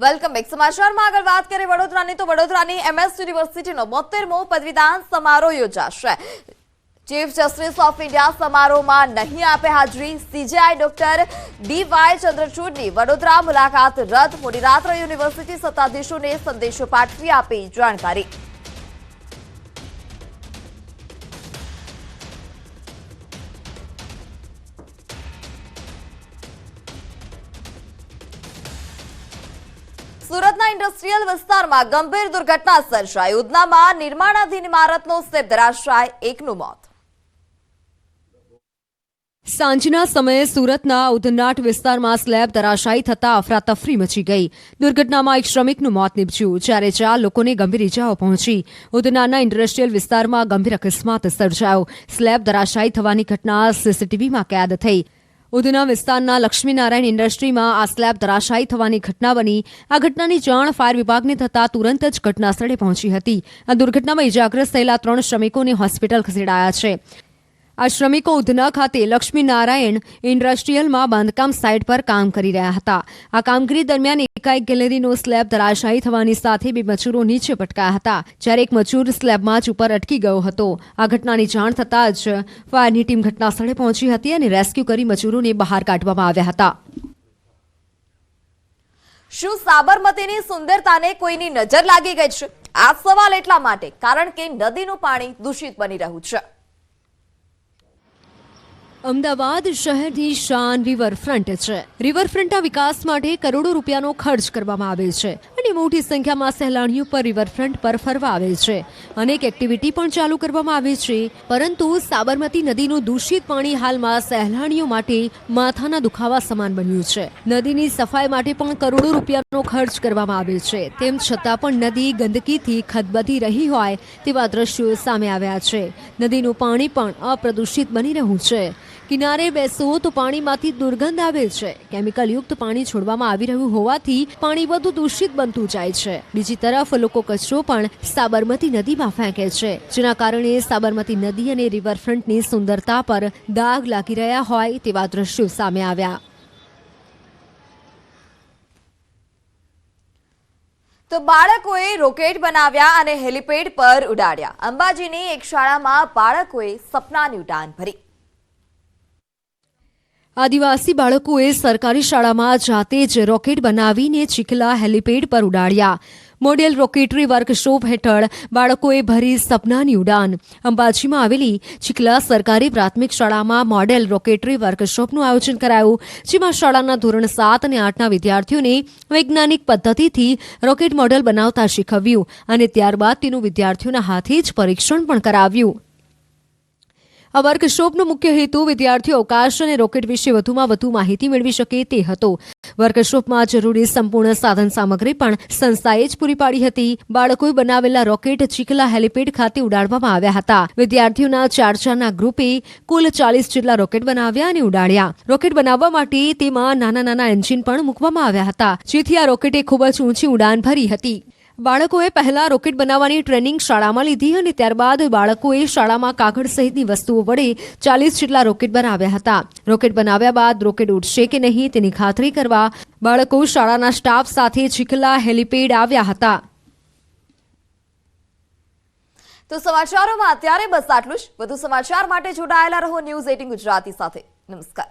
Welcome back. સમાચારમાં આગળ વાત કરીએ વડોદરાની તો વડોદરાની MS યુનિવર્સિટીનો 72મો પદવીદાન સમારોહ યોજાશે. ચીફ જસ્ટિસ ઓફ ઇન્ડિયા સમારોહમાં નહીં આપે હાજરી. CJI ડોક્ટર DY ચંદ્રચૂડની વડોદરા મુલાકાત રદ. મોડી રાત્રે યુનિવર્સિટી સત્તાધીશોને સંદેશો પાઠવી આપી જાણકારી. સુરતના ઇન્ડસ્ટ્રીયલ વિસ્તારમાં ગંભીર દુર્ઘટના સર્જાઈ. ઉધનામાં નિર્માણાધીન ઇમારતનો સ્લેબ ધરાશાય, એકનું મોત. સાંજના સમયે સુરતના ઉધનાટ વિસ્તારમાં સ્લેબ ધરાશાયી થતા અફરાતફરી મચી ગઈ. દુર્ઘટનામાં એક શ્રમિકનું મોત નીપજ્યું, જ્યારે 4 લોકોને ગંભીર ઇજાઓ પહોંચી. ઉધનાના ઇન્ડસ્ટ્રીયલ વિસ્તારમાં ગંભીર અકસ્માત સર્જાયો. સ્લેબ ધરાશાયી થવાની ઘટના CCTVમાં કેદ થઈ. ઉધના વિસ્તારના લક્ષ્મીનારાયણ ઇન્ડસ્ટ્રીમાં આ સ્લેબ ધરાશાયી થવાની ઘટના બની. આ ઘટનાની જાણ ફાયર વિભાગને થતાં તુરંત જ ઘટનાસ્થળે પહોંચી હતી. આ દુર્ઘટનામાં ઇજાગ્રસ્ત થયેલા 3 શ્રમિકોને હોસ્પિટલ ખસેડાયા છે. આ શ્રમિકો ઉધના ખાતે લક્ષ્મીનારાયણ ઇન્ડસ્ટ્રીયલમાં બાંધકામ સાઇટ પર કામ કરી રહ્યા હતા. આ કામગીરી દરમિયાન એકાએક ગેલેરીનો સ્લેબ ધરાશાયી થવાની સાથે 2 મજૂરો નીચે પટકાયા હતા, જ્યારે એક મજૂર સ્લેબમાં જ ઉપર અટકી ગયો હતો. આ ઘટનાની જાણ થતાં જ ફાયરની ટીમ ઘટનાસ્થળે પહોંચી હતી અને રેસ્ક્યુ કરી મજૂરોને બહાર કાઢવામાં આવ્યા હતા. શું સાબરમતીની સુંદરતાને કોઈની નજર લાગી ગઈ છે? આ સવાલ એટલા માટે કારણ કે નદીનું પાણી દૂષિત બની રહ્યું છે. અમદાવાદ શહેરની શાન રિવરફ્રન્ટ છે. રિવરફ્રન્ટના વિકાસ માટે કરોડો રૂપિયાનો ખર્ચ કરવામાં આવે છે અને મોટી સંખ્યામાં સહેલાણીઓ પર રિવરફ્રન્ટ પર ફરવા આવે છે. અનેક એક્ટિવિટી પણ ચાલુ કરવામાં આવે છે, પરંતુ સાબરમતી નદીનું દૂષિત પાણી હાલમાં સહેલાણીઓ માટે માથાના દુખાવા સમાન બન્યું છે. નદીની સફાઈ માટે પણ કરોડો રૂપિયાનો ખર્ચ કરવામાં આવે છે. તેમ છતાં પણ નદી ગંદકીથી ખદબદી રહી હોય તેવા દ્રશ્યો સામે આવ્યા છે. નદીનું પાણી પણ અપ્રદૂષિત બની રહ્યું છે. કિનારે બેસો તો પાણીમાંથી દુર્ગંધ આવે છે. કેમિકલયુક્ત પાણી છોડવામાં આવી રહ્યું હોવાથી પાણી વધુ દૂષિત બનતું જાય છે. બીજી તરફ લોકો કચરો પણ સાબરમતી નદીમાં ફેંકે છે, જેના કારણે સાબરમતી નદી અને રિવરફ્રન્ટની સુંદરતા પર દાગ લાગી રહ્યા હોય તેવા દ્રશ્યો સામે આવ્યા. તો બાળકોએ રોકેટ બનાવ્યા અને હેલિપેડ પર ઉડાડ્યા. અંબાજીની એક શાળામાં બાળકોએ સપનાની ઉડાન ભરી. આદિવાસી બાળકોએ સરકારી શાળામાં જાતે જ રોકેટ બનાવીને ચીખલા હેલિપેડ પર ઉડાડ્યા. મોડેલ રોકેટરી વર્કશોપ હેઠળ બાળકોએ ભરી સપનાની ઉડાન. અંબાજીમાં આવેલી ચીખલા સરકારી પ્રાથમિક શાળામાં મોડેલ રોકેટરી વર્કશોપનું આયોજન કરાયું, જેમાં શાળાના ધોરણ 7 અને 8ના વિદ્યાર્થીઓને વૈજ્ઞાનિક પદ્ધતિથી રોકેટ મોડેલ બનાવતા શીખવ્યું અને ત્યારબાદ તેનું વિદ્યાર્થીઓના હાથે જ પરીક્ષણ પણ કરાવ્યું. આ વર્કશોપનો મુખ્ય હેતુ વિદ્યાર્થીઓ અવકાશ અને રોકેટ વિશે વધુમાં વધુ માહિતી મેળવી શકે તે હતો. વર્કશોપમાં જરૂરી સંપૂર્ણ સાધન સામગ્રી પણ સંસ્થાએ જ પૂરી પાડી હતી. બાળકોએ બનાવેલા રોકેટ ચીખલા હેલિપેડ ખાતે ઉડાડવામાં આવ્યા હતા. વિદ્યાર્થીઓના 4-4ના ગ્રુપે કુલ 40 જેટલા રોકેટ બનાવ્યા અને ઉડાડ્યા. રોકેટ બનાવવા માટે તેમાં નાના એન્જિન પણ મૂકવામાં આવ્યા હતા, જેથી આ રોકેટે ખૂબ જ ઊંચી ઉડાન ભરી હતી. બાળકોએ પહેલા રોકેટ બનાવવાની ટ્રેનિંગ શાળામાં લીધી અને ત્યારબાદ બાળકોએ શાળામાં કાગળ સહિતની વસ્તુઓ વડે 40 જેટલા રોકેટ બનાવ્યા હતા. રોકેટ બનાવ્યા બાદ રોકેટ ઉડશે કે નહીં તેની ખાતરી કરવા બાળકો શાળાના સ્ટાફ સાથે ચીખલા હેલિપેડ આવ્યા હતા. તો સમાચારોમાં અત્યારે બસ આટલું જ. વધુ સમાચાર માટે જોડાયેલા રહો ન્યૂઝ 18 ગુજરાતી સાથે. નમસ્કાર.